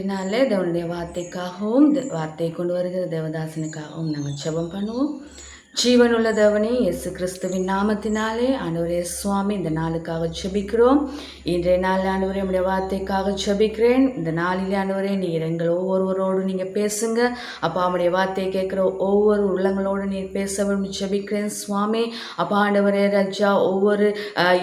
நாமத்தினாலே தேவனுடைய வார்த்தைக்காகவும் வார்த்தை கொண்டு வருகிற தேவதாசனுக்காகவும் நாங்கள் ஜெபம் பண்ணுவோம். ஜீவனுள்ள தேவனே, இயேசு கிறிஸ்துவின் நாமத்தினாலே ஆண்டவரே சுவாமி, இந்த நாளுக்காக ஜெபிக்கிறோம். இன்றைய நாள் ஆண்டவரே உடைய வார்த்தைக்காக ஜெபிக்கிறேன். இந்த நாளிலே ஆண்டவரே நீர் எங்கள் ஒவ்வொருவரோடு நீங்கள் பேசுங்க அப்பா. உடைய வார்த்தையை கேட்குற ஒவ்வொரு உள்ளங்களோடு நீர் பேச வேண்டும் ஜெபிக்கிறேன் சுவாமி. அப்பா ஆண்டவரே ரஜா, ஒவ்வொரு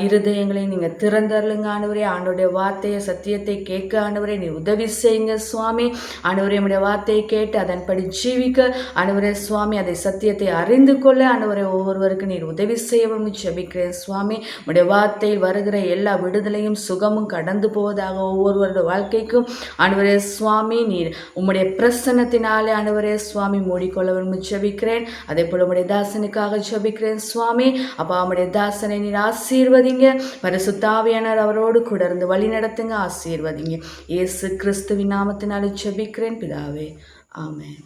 இருதயங்களையும் நீங்கள் திறந்தருளுங்க ஆண்டவரே. ஆண்டவருடைய வார்த்தையை சத்தியத்தை கேட்க ஆண்டவரே நீ உதவி செய்யுங்க சுவாமி. ஆண்டவரே உடைய வார்த்தையை கேட்டு அதன்படி ஜீவிக்க ஆண்டவரே சுவாமி, அதை சத்தியத்தை அறிந்து கொள்ள ஆண்டவரே ஒவ்வொருவருக்கு நீர் உதவி செய்யவும் ஜெபிக்கிறேன் சுவாமி. உடைய வார்த்தையில் வருகிற எல்லா விடுதலையும் சுகமும் கடந்து போவதாக ஒவ்வொருவருடைய வாழ்க்கைக்கும் ஆண்டவரே சுவாமி நீர் உம்முடைய பிரசன்னத்தினாலே ஆண்டவரே சுவாமி மூடிக்கொள்ளவும் ஜெபிக்கிறேன். அதே போல உம்முடைய தாசனுக்காக ஜெபிக்கிறேன் சுவாமி. அப்பா உம்முடைய தாசனை நீர் ஆசீர்வதிங்க. பரிசுத்த ஆவியானவர் அவரோடு கூட இருந்து வழி நடத்துங்க, ஆசீர்வதிங்க. இயேசு கிறிஸ்துவின் நாமத்தினாலே ஜெபிக்கிறேன் பிதாவே, ஆமென்.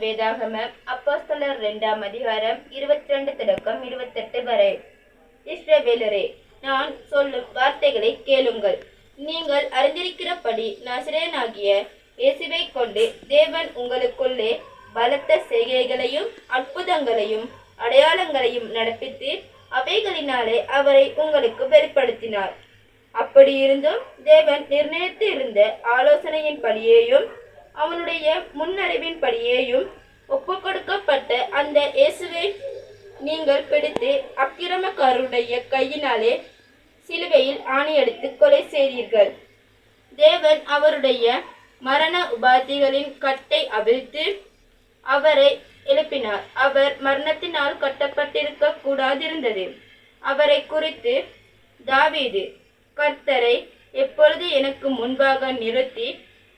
வேதாகமம் அப்போஸ்தலர் 2ஆம் அதிகாரம் 22 தொடக்கம் 28 வரை. இஸ்ரவேலரே, நான் சொல்லும் வார்த்தைகளை கேளுங்கள். நீங்கள் அறிந்திருக்கிறபடி நாசரேயனாகிய இயேசுவை கொண்டு தேவன் உங்களுக்குள்ளே பலத்த செய்கைகளையும் அற்புதங்களையும் அடையாளங்களையும் நடப்பித்து அவைகளினாலே அவரை உங்களுக்கு வெளிப்படுத்தினார். அப்படியிருந்தும் தேவன் நிர்ணயித்து இருந்த ஆலோசனையின் படியேயும் அவனுடைய முன்னறிவின் படியேயும் ஒப்புக்கொடுக்கப்பட்ட அந்த இயேசுவை நீங்கள் பிடித்து அக்கிரமக்காரருடைய கையினாலே சிலுவையில் ஆணியடித்து கொலை செய்தீர்கள். தேவன் அவருடைய மரண உபாதிகளின் கட்டை அவிழ்த்து அவரை எழுப்பினார். அவர் மரணத்தினால் கட்டப்பட்டிருக்க கூடாதிருந்தது. அவரை குறித்து தாவீது, கர்த்தரை எப்பொழுது எனக்கு முன்பாக நிறுத்தி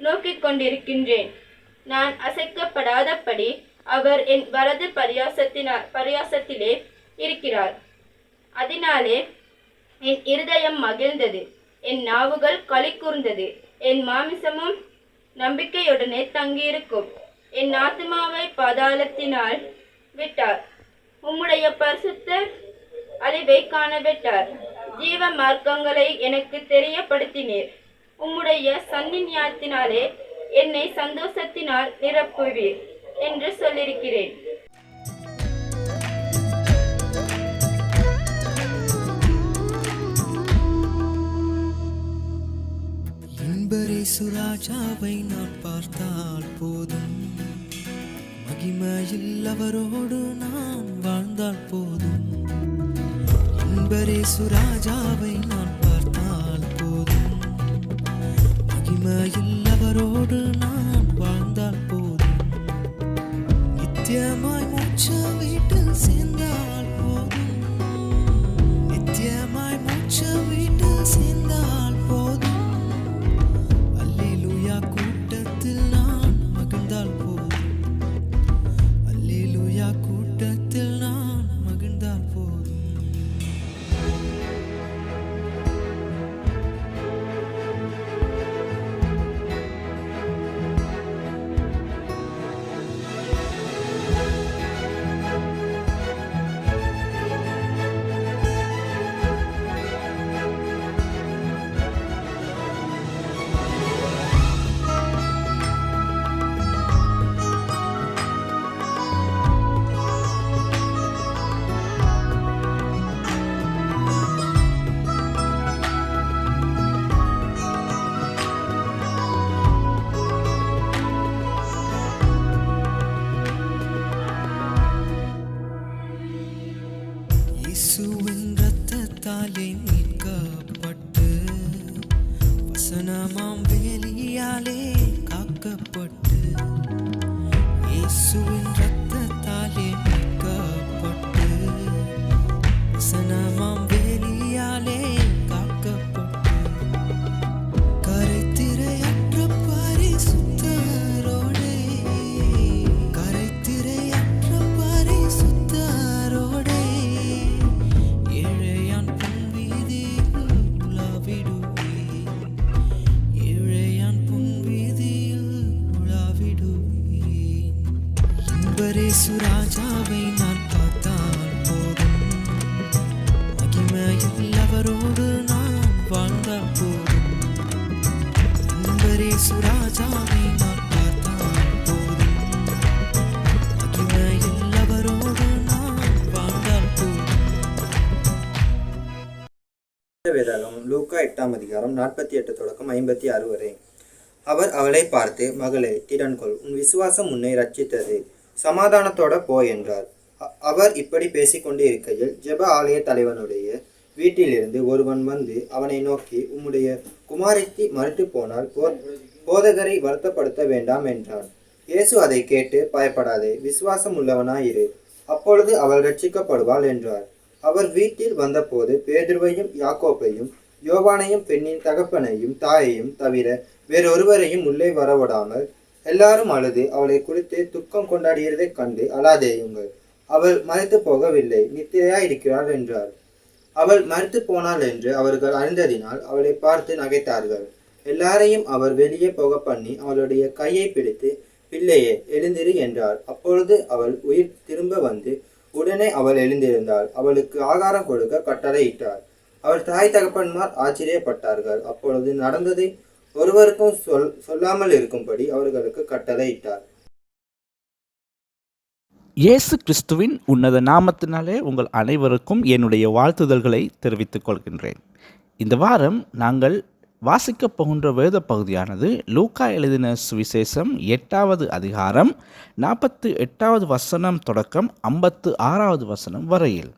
நோக்கிக் கொண்டிருக்கின்றேன். நான் அசைக்கப்படாதபடி அவர் என் வலது பரியாசத்திலே இருக்கிறார். அதனாலே என் இருதயம் மகிழ்ந்தது, என் நாவுகள் களி கூர்ந்தது, என் மாமிசமும் நம்பிக்கையுடனே தங்கியிருக்கும். என் ஆத்துமாவை பாதாளத்தினால் விட்டார், உம்முடைய பரிசுத்த அழிவை காணவிட்டார். ஜீவ மார்க்கங்களை எனக்கு தெரியப்படுத்தினீர். உம்முடைய சந்நியாயத்தினாலே என்னை சந்தோஷத்தினால் நிரப்புவீர் என்று சொல்லியிருக்கிறேன். சுராஜாவை நான் பார்த்தால் போதும், மகிமையில் அவரோடு நான் வாழ்ந்தால் போதும். சுராஜாவை நான் பார்த்தால் போதும், மகிமையில் அவரோடு நான் வாழ்ந்தால் போதும். நித்தியமாய் மோட்ச வீட்டில் சேர்ந்தால் போதும், நித்தியமாய் மோட்ச வீட்டில் சேர்ந்தால் போதும். அல்லேலூயா கூட்டத்தில் நான் மகிழ்ந்தால் போதும், அல்லேலூயா கூட்டத்தில் நான் மகிழ்ந்தால் போதும். இயேசுவின் இரத்தத்தாலே மீட்கப்பட்டு, வசனமாம் வேலியாலே காக்கப்பட்டு. இயேசுவின் இரத்தத்தாலே மீட்கப்பட்டு, வசனமாம் வேலியாலே காக்கப்பட்டு. கரைத்திரையற்ற பரிசுத்தரோடே, கரைத்திரையற்ற பரிசுத்தரோடே ஏழையான் பொன்வீதியில் உலாவிடுவேன், ஏழையான் பொன்வீதியில் உலாவிடுவேன். சுராஜாவை நான் பார்த்தால் போதும், மகிமையில் அவரோடு நான் வாழ்ந்தால் போதும். சுராஜாவை நான் பார்த்தால் போதும், மகிமையில் அவரோடு நான் வாழ்ந்தால் போதும். வேதாகம் லூக்கா 8ஆம் அதிகாரம் 48 தொடக்கம் 56 வரை. அவர் அவளை பார்த்து, மகளே, திடன்கொள், உன் விசுவாசம் உன்னை ரட்சித்தது, சமாதானத்தோட போ என்றார். அவர் இப்படி பேசிக்கொண்டு இருக்கையில் ஜெப ஆலய தலைவனுடைய வீட்டிலிருந்து ஒருவன் வந்து அவனை நோக்கி, உம்முடைய குமாரத்தி மறுத்து போனால் போதகரை வருத்தப்படுத்த வேண்டாம் என்றான். இயேசு அதை கேட்டு, பயப்படாதே, விசுவாசம் உள்ளவனாயிரு, அப்பொழுது அவள் ரட்சிக்கப்படுவாள் என்றார். அவர் வீட்டில் வந்தபோது பேதுருவையும் யாக்கோபையும் யோவானையும் பெண்ணின் தகப்பனையும் தாயையும் தவிர வேறொருவரையும் உள்ளே வரவிடாமல் எல்லாரும் அழுது அவளை குறித்து துக்கம் கொண்டாடியதைக் கண்டு, அழாதேயுங்கள், அவள் மரித்து போகவில்லை, நித்திரையாயிருக்கிறாள் என்றார். அவள் மரித்து போனாள் என்று அவர்கள் அறிந்ததினால் அவளை பார்த்து நகைத்தார்கள். எல்லாரையும் அவர் வெளியே போக பண்ணி அவளுடைய கையை பிடித்து, பிள்ளையே, எழுந்திரு என்றார். அப்பொழுது அவள் உயிர் திரும்ப வந்து உடனே அவள் எழுந்திருந்தாள். அவளுக்கு ஆகாரம் கொடுக்க கட்டளையிட்டார். அவள் தாய் தகப்பன்மார் ஆச்சரியப்பட்டார்கள். அப்பொழுது நடந்ததை ஒருவருக்கும் சொல்லாமல் இருக்கும்படி அவர்களுக்கு கட்டளையிட்டார். இயேசு கிறிஸ்துவின் உன்னத நாமத்தினாலே உங்கள் அனைவருக்கும் என்னுடைய வாழ்த்துதல்களை தெரிவித்துக் கொள்கின்றேன். இந்த வாரம் நாங்கள் வாசிக்கப் போகின்ற வேத பகுதியானது லூக்கா எழுதின சுவிசேஷம் 8ஆவது அதிகாரம் 48வது வசனம் தொடக்கம் 56வது வசனம் வரையில்.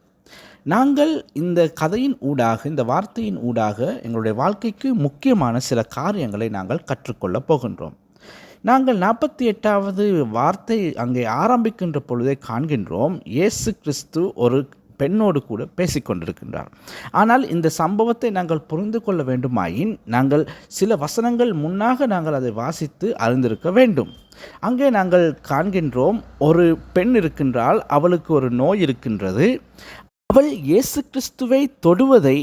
நாங்கள் இந்த கதையின் ஊடாக, இந்த வார்த்தையின் ஊடாக எங்களுடைய வாழ்க்கைக்கு முக்கியமான சில காரியங்களை நாங்கள் கற்றுக்கொள்ளப் போகின்றோம். நாங்கள் 48வது வார்த்தை அங்கே ஆரம்பிக்கின்ற பொழுதே காண்கின்றோம், இயேசு கிறிஸ்து ஒரு பெண்ணோடு கூட பேசிக்கொண்டிருக்கின்றார். ஆனால் இந்த சம்பவத்தை நாங்கள் புரிந்து கொள்ள வேண்டுமாயின் நாங்கள் சில வசனங்கள் முன்னாக நாங்கள் அதை வாசித்து அறிந்திருக்க வேண்டும். அங்கே நாங்கள் காண்கின்றோம், ஒரு பெண் இருக்கின்றாள், அவளுக்கு ஒரு நோய் இருக்கின்றது. அவள் இயேசு கிறிஸ்துவை தொடுவதை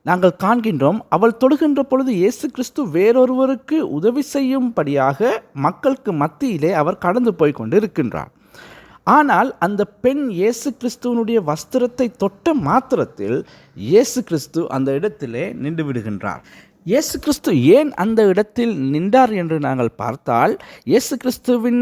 நாங்கள் காண்கின்றோம். அவள் தொடுகின்ற பொழுது இயேசு கிறிஸ்து வேறொருவருக்கு உதவி செய்யும்படியாக மக்களுக்கு மத்தியிலே அவர் கடந்து போய் கொண்டு இருக்கின்றார். ஆனால் அந்த பெண் இயேசு கிறிஸ்துவனுடைய வஸ்திரத்தை தொட்ட மாத்திரத்தில் இயேசு கிறிஸ்து அந்த இடத்திலே நின்று விடுகின்றார். இயேசு கிறிஸ்து ஏன் அந்த இடத்தில் நின்றார் என்று நாங்கள் பார்த்தால், இயேசு கிறிஸ்துவின்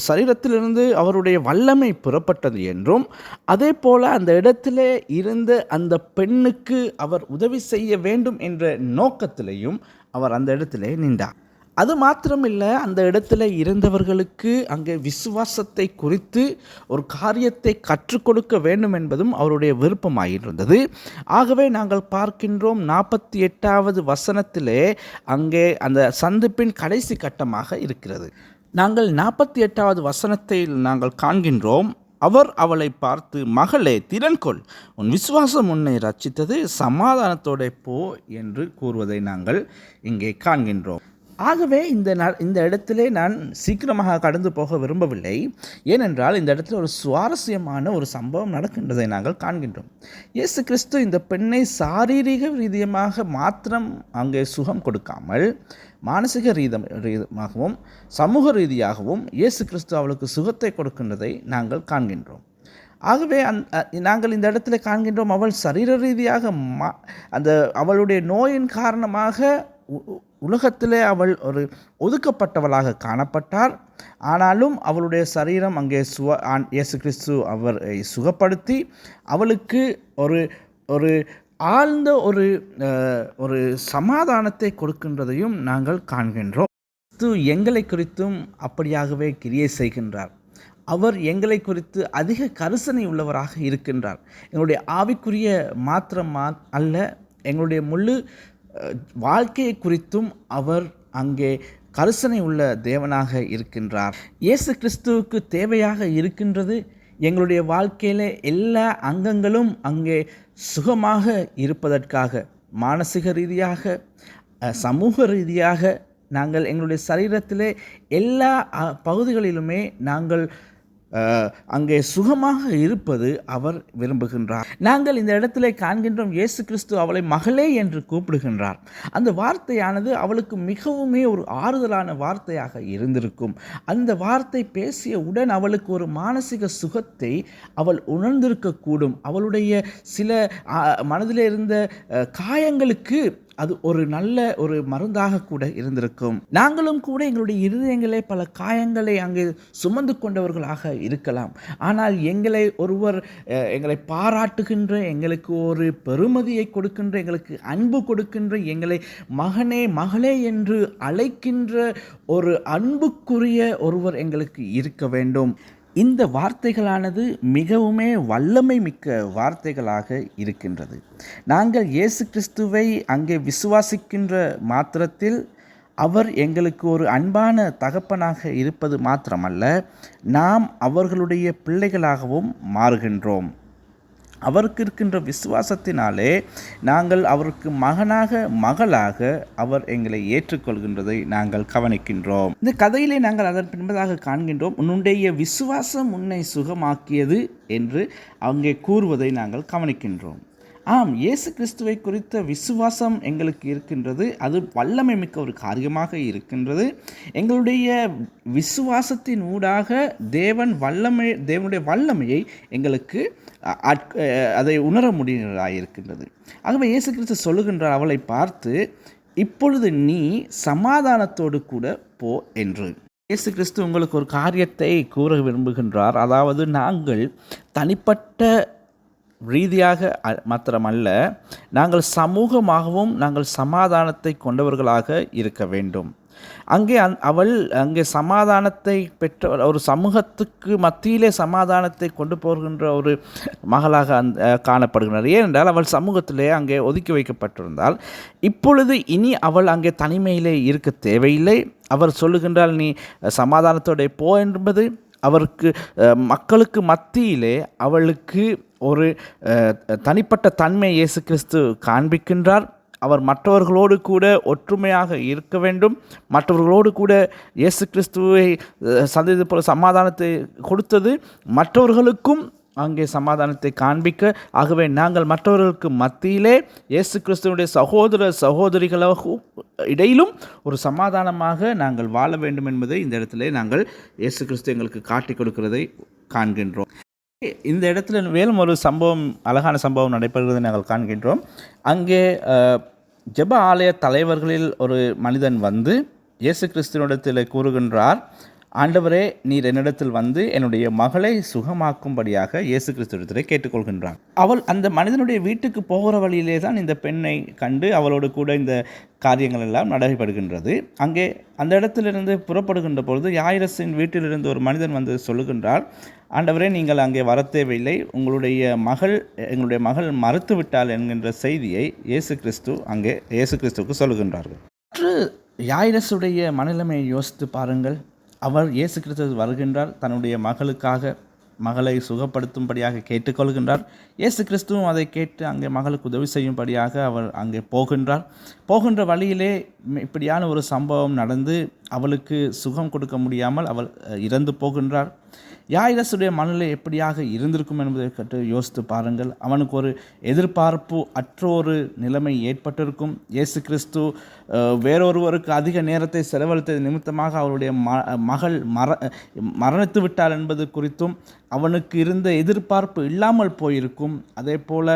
சரீரத்திலிருந்து அவருடைய வல்லமை புறப்பட்டது என்றும், அதே போல அந்த இடத்திலே இருந்த அந்த பெண்ணுக்கு அவர் உதவி செய்ய வேண்டும் என்ற நோக்கத்திலேயும் அவர் அந்த இடத்திலே நின்றார். அது மாத்திரமில்லை, அந்த இடத்துல இருந்தவர்களுக்கு அங்கே விசுவாசத்தை குறித்து ஒரு காரியத்தை கற்றுக் கொடுக்க வேண்டும் என்பதும் அவருடைய விருப்பமாயிருந்தது. ஆகவே நாங்கள் பார்க்கின்றோம் 48வது வசனத்திலே அங்கே அந்த சந்திப்பின் கடைசி கட்டமாக இருக்கிறது. நாங்கள் 48வது வசனத்தில் நாங்கள் காண்கின்றோம், அவர் அவளை பார்த்து, மகளே திறன்கொள், உன் விசுவாசம் உன்னை ரட்சித்தது, சமாதானத்தோட போ என்று கூறுவதை நாங்கள் இங்கே காண்கின்றோம். ஆகவே இந்த இடத்திலே நான் சீக்கிரமாக கடந்து போக விரும்பவில்லை. ஏனென்றால் இந்த இடத்துல ஒரு சுவாரஸ்யமான ஒரு சம்பவம் நடக்கின்றதை நாங்கள் காண்கின்றோம். இயேசு கிறிஸ்து இந்த பெண்ணை சாரீரிக ரீதியமாக மாத்திரம் அங்கே சுகம் கொடுக்காமல், மானசிக ரீதியாகவும் சமூக ரீதியாகவும் இயேசு கிறிஸ்து அவளுக்கு சுகத்தை கொடுக்கின்றதை நாங்கள் காண்கின்றோம். ஆகவே நாங்கள் இந்த இடத்துல காண்கின்றோம், அவள் சரீர ரீதியாக அந்த அவளுடைய நோயின் காரணமாக உலகத்திலே அவள் ஒரு ஒதுக்கப்பட்டவளாக காணப்பட்டார். ஆனாலும் அவளுடைய சரீரம் அங்கே இயேசு கிறிஸ்து அவரை சுகப்படுத்தி அவளுக்கு ஒரு ஆழ்ந்த ஒரு சமாதானத்தை கொடுக்கின்றதையும் நாங்கள் காண்கின்றோம். கிறிஸ்து எங்களை குறித்தும் அப்படியாகவே கிரியை செய்கின்றார். அவர் எங்களை குறித்து அதிக கரிசனை உள்ளவராக இருக்கின்றார். எங்களுடைய ஆவிக்குரிய மாத்திரம் அல்ல, எங்களுடைய முழு வாழ்க்கையை குறித்தும் அவர் அங்கே கரிசனை உள்ள தேவனாக இருக்கின்றார். இயேசு கிறிஸ்துவுக்கு தேவையாக இருக்கின்றது எங்களுடைய வாழ்க்கையில் எல்லா அங்கங்களும் அங்கே சுகமாக இருப்பதற்காக, மானசிக ரீதியாக சமூக ரீதியாக நாங்கள் எங்களுடைய சரீரத்திலே எல்லா பகுதிகளிலுமே நாங்கள் அங்கே சுகமாக இருப்பது அவர் விரும்புகின்றார். நாங்கள் இந்த இடத்துல காண்கின்றோம், இயேசு கிறிஸ்து அவளை மகளே என்று கூப்பிடுகின்றார். அந்த வார்த்தையானது அவளுக்கு மிகவுமே ஒரு ஆறுதலான வார்த்தையாக இருந்திருக்கும். அந்த வார்த்தை பேசியவுடன் அவளுக்கு ஒரு மானசிக சுகத்தை அவள் உணர்ந்திருக்கக்கூடும். அவளுடைய சில மனதில் இருந்த காயங்களுக்கு அது ஒரு நல்ல ஒரு மருந்தாக கூட இருந்திருக்கும். நாங்களும் கூட எங்களுடைய இருதயங்களே பல காயங்களை அங்கே சுமந்து கொண்டவர்களாக இருக்கலாம். ஆனால் எங்களை பாராட்டுகின்ற, எங்களுக்கு ஒரு பெருமதியை கொடுக்கின்ற, எங்களுக்கு அன்பு கொடுக்கின்ற, எங்களை மகனே மகளே என்று அழைக்கின்ற ஒரு அன்புக்குரிய ஒருவர் எங்களுக்கு இருக்க வேண்டும். இந்த வார்த்தைகளானது மிகவுமே வல்லமை மிக்க வார்த்தைகளாக இருக்கின்றது. நாங்கள் இயேசு கிறிஸ்துவை அங்கே விசுவாசிக்கின்ற மாத்திரத்தில் அவர் எங்களுக்கு ஒரு அன்பான தகப்பனாக இருப்பது மாத்திரமல்ல, நாம் அவர்களுடைய பிள்ளைகளாகவும் மாறுகின்றோம். அவருக்கு இருக்கின்ற விசுவாசத்தினாலே நாங்கள் அவருக்கு மகனாக மகளாக அவர் எங்களை ஏற்றுக்கொள்கின்றதை நாங்கள் கவனிக்கின்றோம். இந்த கதையிலே நாங்கள் அதன் பின்பதாக காண்கின்றோம், உன்னுடைய விசுவாசம் உன்னை சுகமாக்கியது என்று அங்கே கூறுவதை நாங்கள் கவனிக்கின்றோம். ஆம், இயேசு கிறிஸ்துவை குறித்த விசுவாசம் எங்களுக்கு இருக்கின்றது. அது வல்லமை மிக்க ஒரு காரியமாக இருக்கின்றது. எங்களுடைய விசுவாசத்தின் ஊடாக தேவனுடைய வல்லமையை எங்களுக்கு அதை உணர முடிகிறதாக இருக்கின்றது. ஆகவே இயேசு கிறிஸ்து சொல்லுகின்றார் அவளை பார்த்து, இப்பொழுது நீ சமாதானத்தோடு கூட போ என்று. இயேசு கிறிஸ்து உங்களுக்கு ஒரு காரியத்தை கூற விரும்புகின்றார். அதாவது நாங்கள் தனிப்பட்ட ரீதியாக மாத்திரமல்ல, நாங்கள் சமூகமாகவும் நாங்கள் சமாதானத்தை கொண்டவர்களாக இருக்க வேண்டும். அவள் அங்கே சமாதானத்தை பெற்ற ஒரு சமூகத்துக்கு மத்தியிலே சமாதானத்தை கொண்டு போகின்ற ஒரு மகளாக காணப்படுகிறார். ஏனென்றால் அவள் சமூகத்திலே அங்கே ஒதுக்கி வைக்கப்பட்டிருந்தால், இப்பொழுது இனி அவள் அங்கே தனிமையிலே இருக்க தேவையில்லை. அவர் சொல்லுகின்றால், நீ சமாதானத்தோட போ என்பது அவருக்கு மக்களுக்கு மத்தியிலே அவளுக்கு ஒரு தனிப்பட்ட தன்மை இயேசு கிறிஸ்து காண்பிக்கின்றார். அவர் மற்றவர்களோடு கூட ஒற்றுமையாக இருக்க வேண்டும். மற்றவர்களோடு கூட இயேசு கிறிஸ்துவை சந்தித்தது போல சமாதானத்தை கொடுத்தது மற்றவர்களுக்கும் அங்கே சமாதானத்தை காண்பிக்க. ஆகவே நாங்கள் மற்றவர்களுக்கு மத்தியிலே இயேசு கிறிஸ்துவனுடைய சகோதர சகோதரிகளுக்கு இடையிலும் ஒரு சமாதானமாக நாங்கள் வாழ வேண்டும் என்பதை இந்த இடத்துல நாங்கள் இயேசு கிறிஸ்து எங்களுக்கு காட்டி கொடுக்கிறதை காண்கின்றோம். இந்த இடத்துல மேலும் ஒரு சம்பவம், அழகான சம்பவம் நடைபெறுவதை நாங்கள் காண்கின்றோம். அங்கே ஜெப ஆலய தலைவர்களில் ஒரு மனிதன் வந்து இயேசு கிறிஸ்துவனிடத்தில் கூறுகின்றார், ஆண்டவரே, நீர் என்னிடத்தில் வந்து என்னுடைய மகளை சுகமாக்கும்படியாக இயேசு கிறிஸ்துவிடத்தில் கேட்டுக்கொள்கின்றான். அவள் அந்த மனிதனுடைய வீட்டுக்கு போகிற வழியிலே தான் இந்த பெண்ணை கண்டு அவளோடு கூட இந்த காரியங்கள் எல்லாம் நடைபெறுகின்றது. அங்கே அந்த இடத்திலிருந்து புறப்படுகின்ற பொழுது யாயிரசின் வீட்டிலிருந்து ஒரு மனிதன் வந்து சொல்லுகின்றார், ஆண்டவரே, நீங்கள் அங்கே வர தேவையில்லை, எங்களுடைய மகள் மறுத்து விட்டாள் என்கின்ற செய்தியை இயேசு கிறிஸ்துவுக்கு சொல்லுகின்றார்கள். யாயிரசுடைய மனநிலைமையை யோசித்து பாருங்கள். அவர் இயேசு கிறிஸ்து வருகின்றார், தன்னுடைய மகளை சுகப்படுத்தும்படியாக கேட்டுக்கொள்கின்றார். இயேசு கிறிஸ்துவும் அதை கேட்டு அங்கே மகளுக்கு உதவி செய்யும்படியாக அவர் அங்கே போகின்ற வழியிலே இப்படியான ஒரு சம்பவம் நடந்து அவளுக்கு சுகம் கொடுக்க முடியாமல் அவள் இறந்து போகின்றார். யாயிரசுடைய மனநிலை எப்படியாக இருந்திருக்கும் என்பதை கற்று யோசித்து பாருங்கள். அவனுக்கு ஒரு எதிர்பார்ப்பு அற்ற ஒரு நிலைமை ஏற்பட்டிருக்கும். இயேசு கிறிஸ்து வேறொருவருக்கு அதிக நேரத்தை செலவழித்தது நிமித்தமாக அவருடைய மகள் மரணித்து விட்டார் என்பது குறித்தும் அவனுக்கு இருந்த எதிர்பார்ப்பு இல்லாமல் போயிருக்கும். அதே போல்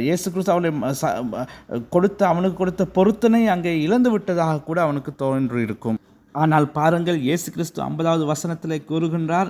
இயேசு கிறிஸ்து அவனுக்கு கொடுத்த பொருத்தனை அங்கே இழந்து விட்டதாக கூட அவனுக்கு தோன்றியிருக்கும். ஆனால் பாருங்கள், இயேசு கிறிஸ்து 50வது வசனத்திலே கூறுகின்றார்,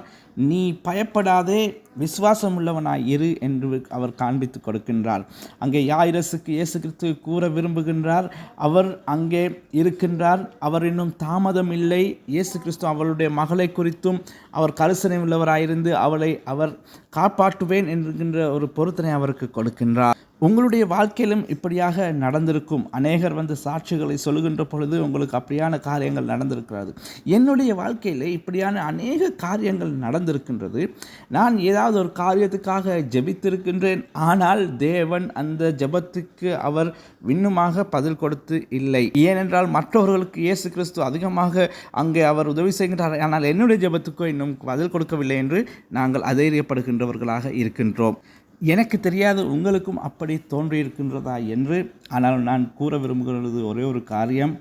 நீ பயப்படாதே, விசுவாசம் உள்ளவனாய் இரு என்று அவர் காண்பித்து கொடுக்கின்றார். அங்கே யாயிரசுக்கு இயேசு கிறிஸ்து கூற விரும்புகின்றார், அவர் அங்கே இருக்கின்றார், அவர் இன்னும் தாமதம் இல்லை. இயேசு கிறிஸ்து அவளுடைய மகளை குறித்தும் அவர் கரிசனை உள்ளவராயிருந்து அவளை அவர் காப்பாற்றுவேன் என்கின்ற ஒரு பொருத்தனை அவருக்கு கொடுக்கின்றார். உங்களுடைய வாழ்க்கையிலும் இப்படியாக நடந்திருக்கும். அநேகர் வந்து சாட்சிகளை சொல்லுகின்ற பொழுது உங்களுக்கு அப்படியான காரியங்கள் நடந்திருக்கிறது. என்னுடைய வாழ்க்கையில் இப்படியான அநேக காரியங்கள் நடந்திருக்கின்றது. நான் ஏதாவது ஒரு காரியத்துக்காக ஜெபித்திருக்கின்றேன், ஆனால் தேவன் அந்த ஜெபத்துக்கு அவர் இன்னுமாக பதில் கொடுத்து இல்லை. ஏனென்றால் மற்றவர்களுக்கு இயேசு கிறிஸ்து அதிகமாக அங்கே அவர் உதவி செய்கின்றார், ஆனால் என்னுடைய ஜெபத்துக்கோ இன்னும் பதில் கொடுக்கவில்லை என்று நாங்கள் அதைரியப்படுகின்றவர்களாக இருக்கின்றோம். எனக்கு தெரியாது உங்களுக்கும் அப்படி தோன்றியிருக்கின்றதா என்று. ஆனால் நான் கூற விரும்புகிறது ஒரே ஒரு காரியம்,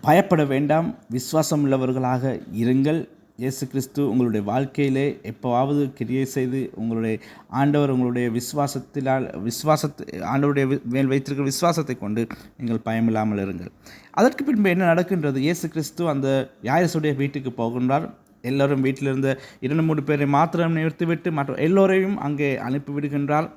பயப்பட வேண்டாம், விசுவாசம் உள்ளவர்களாக இருங்கள். இயேசு கிறிஸ்து உங்களுடைய வாழ்க்கையிலே எப்போவாவது கிரியை செய்து ஆண்டவர் உங்களுடைய ஆண்டவருடைய மேல் வைத்திருக்கிற விசுவாசத்தை கொண்டு நீங்கள் பயமில்லாமல் இருங்கள். அதற்கு பின்பு என்ன நடக்கின்றது? இயேசு கிறிஸ்து அந்த யாயிரசுடைய வீட்டுக்கு போகின்றார். எல்லோரும் வீட்டிலிருந்த 2-3 பேரை மாத்திரம் நிறுத்திவிட்டு மற்ற எல்லோரையும் அங்கே அனுப்பிவிடுகின்றார்.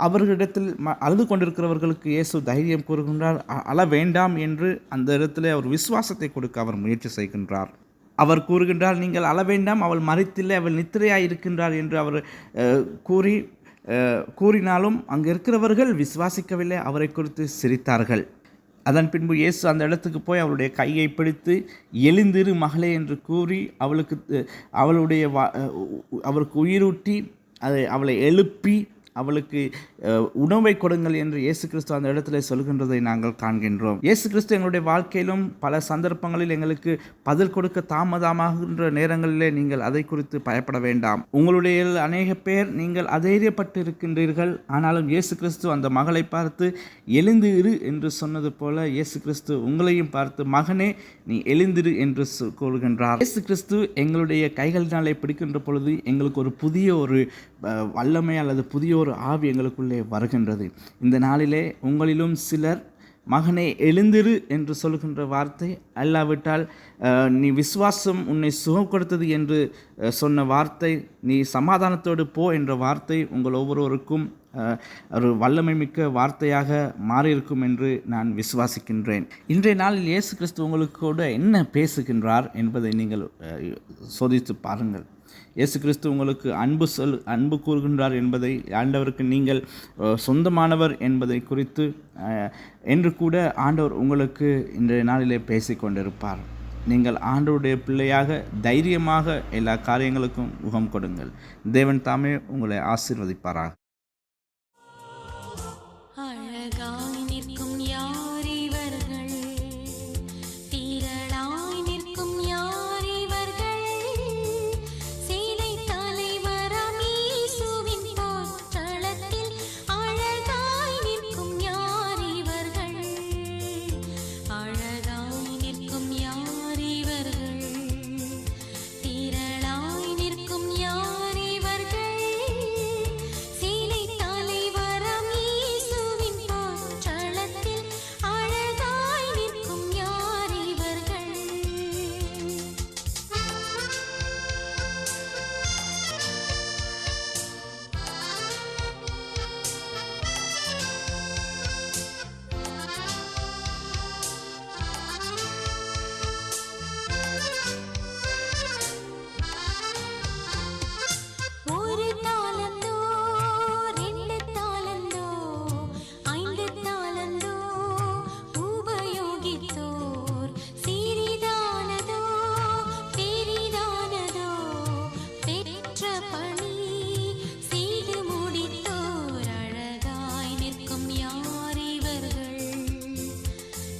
அவர்களிடத்தில் அழுது கொண்டிருக்கிறவர்களுக்கு இயேசு தைரியம் கூறுகின்றார், அழ வேண்டாம் என்று அந்த இடத்துல அவர் விசுவாசத்தை கொடுக்க அவர் முயற்சி செய்கின்றார். அவர் கூறுகின்றார், நீங்கள் அழ வேண்டாம், அவள் மரித்தில்லை, அவள் நித்திரையாய் இருக்கின்றார் என்று அவர் கூறினாலும் அங்கே இருக்கிறவர்கள் விசுவாசிக்கவில்லை, அவரை குறித்து சிரித்தார்கள். அதன் பின்பு இயேசு அந்த இடத்துக்கு போய் அவளுடைய கையை பிடித்து எழுந்திரு மகளே என்று கூறி அவருக்கு உயிரூட்டி அவளை எழுப்பி அவளுக்கு உணவை கொடுங்கள் என்று இயேசு கிறிஸ்து அந்த இடத்துல சொல்கின்றதை நாங்கள் காண்கின்றோம். இயேசு கிறிஸ்து எங்களுடைய வாழ்க்கையிலும் பல சந்தர்ப்பங்களில் எங்களுக்கு பதில் கொடுக்க தாமதமாகின்ற நேரங்களிலே நீங்கள் அதை குறித்து பயப்பட வேண்டாம். உங்களுடைய அநேக பேர் நீங்கள் அதைரியப்பட்டு இருக்கின்றீர்கள். ஆனாலும் இயேசு கிறிஸ்து அந்த மகளை பார்த்து எழுந்து இரு என்று சொன்னது போல இயேசு கிறிஸ்து உங்களையும் பார்த்து மகனே நீ எழுந்திரு என்று கூறுகின்றார். இயேசு கிறிஸ்து எங்களுடைய கைகளினாலே பிடிக்கின்ற பொழுது எங்களுக்கு ஒரு புதிய ஒரு வல்லமை அல்லது புதிய ஒரு ஆவி எங்களுக்குள்ளே வருகின்றது. இந்த நாளிலே உங்களிலும் சிலர் மகனே எழுந்திரு என்று சொல்கின்ற வார்த்தை, அல்லாவிட்டால் நீ விசுவாசம் உன்னை சுகம் கொடுத்தது என்று சொன்ன வார்த்தை, நீ சமாதானத்தோடு போ என்ற வார்த்தை உங்கள் ஒவ்வொருவருக்கும் ஒரு வல்லமை மிக்க வார்த்தையாக மாறியிருக்கும் என்று நான் விசுவாசிக்கின்றேன். இன்றைய நாளில் இயேசு கிறிஸ்து உங்களுக்கு கூட என்ன பேசுகின்றார் என்பதை நீங்கள் சோதித்து பாருங்கள். இயேசு கிறிஸ்து உங்களுக்கு அன்பு கூறுகின்றார் என்பதை, ஆண்டவருக்கு நீங்கள் சொந்தமானவர் என்பதை குறித்து என்று கூட ஆண்டவர் உங்களுக்கு இன்றைய நாளிலே பேசி கொண்டிருப்பார். நீங்கள் ஆண்டவருடைய பிள்ளையாக தைரியமாக எல்லா காரியங்களுக்கும் முகம் கொடுங்கள். தேவன் தாமே உங்களை ஆசீர்வதிப்பாராக. அழகாய் நிற்கும் யார் இவர்கள், திரளாய் நிற்கும் யார் இவர்கள், சேனை தலைவராம் இயேசுவின் போர்க்களத்தில் அழகாய் நிற்கும் யார் இவர்கள், அழகாய் நிற்கும் யார் இவர்கள், திரளாய் நிற்கும் யார் இவர்கள், சேனை தலைவராம் இயேசுவின் போர்க்களத்தில் அழகாய் நிற்கும் யார் இவர்கள். ஒரு தாளந்தோ, 2 தாளந்தோ, 5 தாளந்தோ உபயோகித்தோர், சிறிதானதோ பெரிதானதோ பெற்ற பணி செய்து முடித்தோர், அழகாய் நிற்கும் யார் இவர்கள்,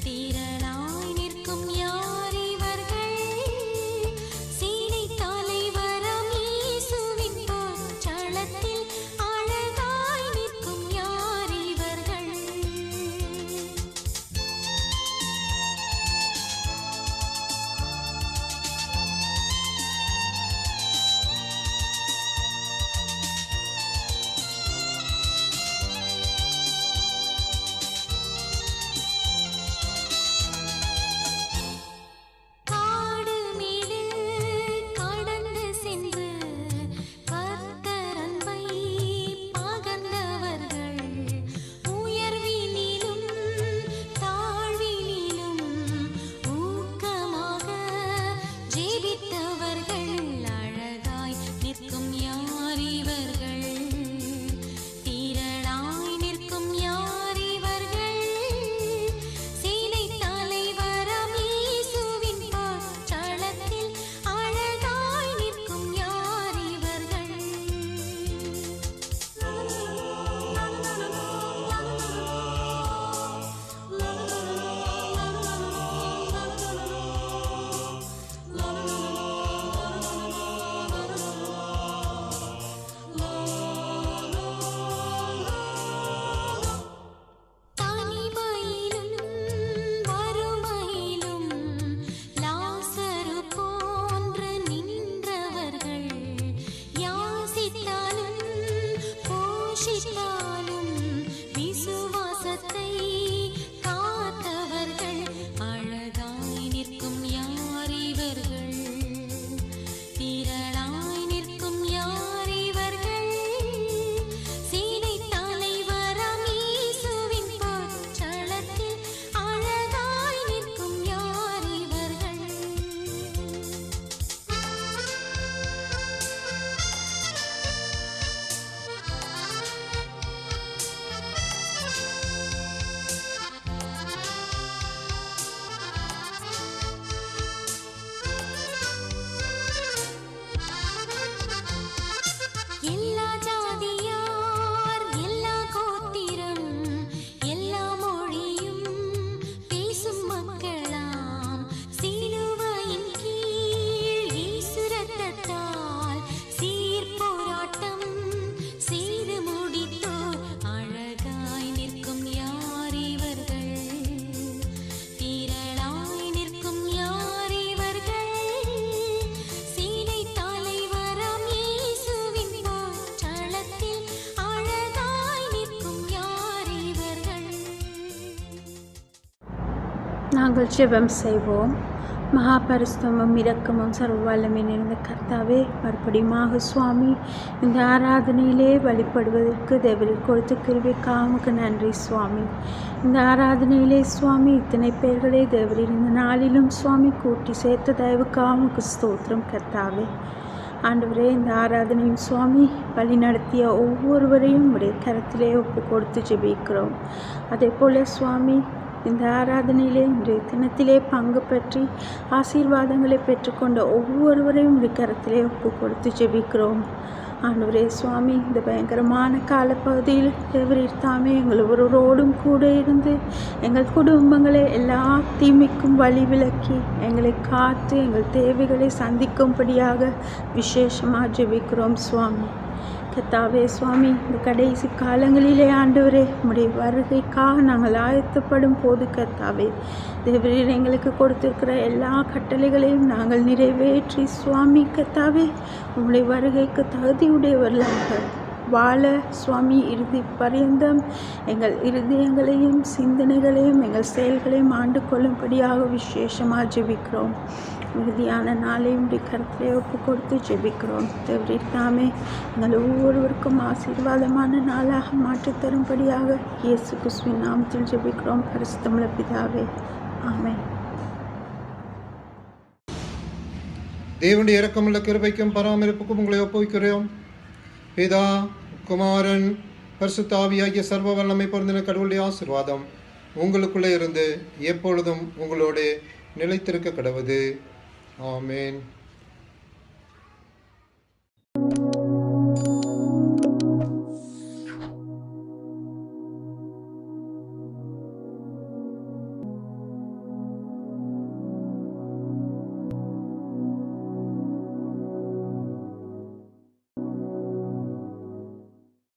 திரளாய் நிற்கும் யார் இவர்கள், சேனை தலைவராம் இயேசுவின் போர்க்களத்தில் அழகாய் நிற்கும் யார் இவர்கள். காடு மேடு கடந்து சென்று கர்த்தர் அன்பை பகர்ந்தவர்கள், உயர்வினிலும் தாழ்வினிலும் ஊக்கமாக ஜெபித்தவர்கள், அழகாய் நிற்கும் யார் இவர்கள், திரளாய் நிற்கும் யார் இவர்கள், சேனை தலைவராம் இயேசுவின் போர்க்களத்தில் அழகாய் நிற்கும் யார் இவர்கள். தனிமையிலும் வறுமையிலும் லாசரு போன்று நின்றவர்கள், யாசித்தாலும் போஷித்தாலும் விசுவாசத்தை காத்தவர்கள், அழகாய் நிற்கும் யார் இவர்கள், திரளாய் நிற்கும் யார் இவர்கள், சேனை தலைவராம் இயேசுவின் போர்க்களத்தில் அழகாய் நிற்கும் யார் இவர்கள். எல்லா ஜாதியார், எல்லா கோத்திரம், எல்லா மொழியும் பேசும் மக்களாம், சிலுவையின் கீழ் இயேசு இரத்தத்தால் சீர்போராட்டம் செய்து முடித்தோர், அழகாய் நிற்கும் யார் இவர்கள், திரளாய் நிற்கும் யார் இவர்கள், சேனை தலைவராம் இயேசுவின் போர்க்களத்தில் அழகாய் நிற்கும் யார் இவர்கள். நாங்கள் ஜெபம் செய்வோம். மகாபரிசுத்தமும் இரக்கமும் சர்வ வல்லமை நிறைந்த கர்த்தாவே, மறுபடியுமாக சுவாமி இந்த ஆராதனையிலே வழிபடுவதற்கு தேவரீர் கொடுத்த கிருபைக்காக உமக்கு நன்றி சுவாமி. இந்த ஆராதனையிலே சுவாமி இத்தனை பேர்களை தேவரீர் இந்த நாளிலும் சுவாமி கூட்டி சேர்த்த தயவுக்காக உமக்கு ஸ்தோத்திரம் கர்த்தாவே. ஆண்டவரே, இந்த ஆராதனையும் சுவாமி வழி நடத்திய ஒவ்வொருவரையும் உடைய கரத்திலே ஒப்பு கொடுத்து ஜெபிக்கிறோம். அதே போல் சுவாமி இந்த ஆராதனையிலே இன்றைய தினத்திலே பங்கு பெற்றி ஆசீர்வாதங்களை பெற்றுக்கொண்ட ஒவ்வொருவரையும் இந்த கரத்திலே ஒப்பு கொடுத்து ஜெபிக்கிறோம். ஆண்டவரே சுவாமி, இந்த பயங்கரமான காலப்பகுதியில் தேவரீர் தாமே எங்கள் ஒருவரோடும் கூட இருந்து எங்கள் குடும்பங்களை எல்லா தீமைக்கும் வழி விலக்கி எங்களை காத்து எங்கள் தேவைகளை சந்திக்கும்படியாக விசேஷமாக ஜெபிக்கிறோம் சுவாமி. கர்த்தாவே சுவாமி, இந்த கடைசி காலங்களிலே ஆண்டவரே உம்முடைய வருகைக்காக நாங்கள் ஆயத்தப்படும் போது கர்த்தாவே தேவரீர் எங்களுக்கு கொடுத்திருக்கிற எல்லா கட்டளைகளையும் நாங்கள் நிறைவேற்றி சுவாமி கர்த்தாவே உம்முடைய வருகைக்கு தகுதியுடையவர்களாக வாழ சுவாமி இறுதி பரியந்தம் எங்கள் இருதயங்களையும் சிந்தனைகளையும் எங்கள் செயல்களையும் ஆண்டு கொள்ளும்படியாக விசேஷமாக ஜெபிக்கிறோம். உறுதியான நாளையும் கருத்திலே ஒப்பு கொடுத்து ஜெபிக்கிறோம். தேவரீர் தாமே எங்கள் ஒவ்வொருவருக்கும் ஆசீர்வாதமான நாளாக மாற்றித் தரும்படியாக இயேசு கிறிஸ்துவின் நாமத்தில் ஜெபிக்கிறோம் பரிசுத்தமுள்ள பிதாவே, ஆமென். தேவனுடைய இரக்கமுள்ள கிருபைக்கும் பராமரிப்புக்கும் உங்களை ஒப்புவிக்கிறோம். பிதா, குமாரன், பரிசுத்த ஆவியாகிய சர்வ வல்லமை பொருந்தின கடவுளுடைய ஆசீர்வாதம் உங்களுக்குள்ளே இருந்து எப்பொழுதும் உங்களோடு நிலைத்திருக்க கடவுது. ஆமென்.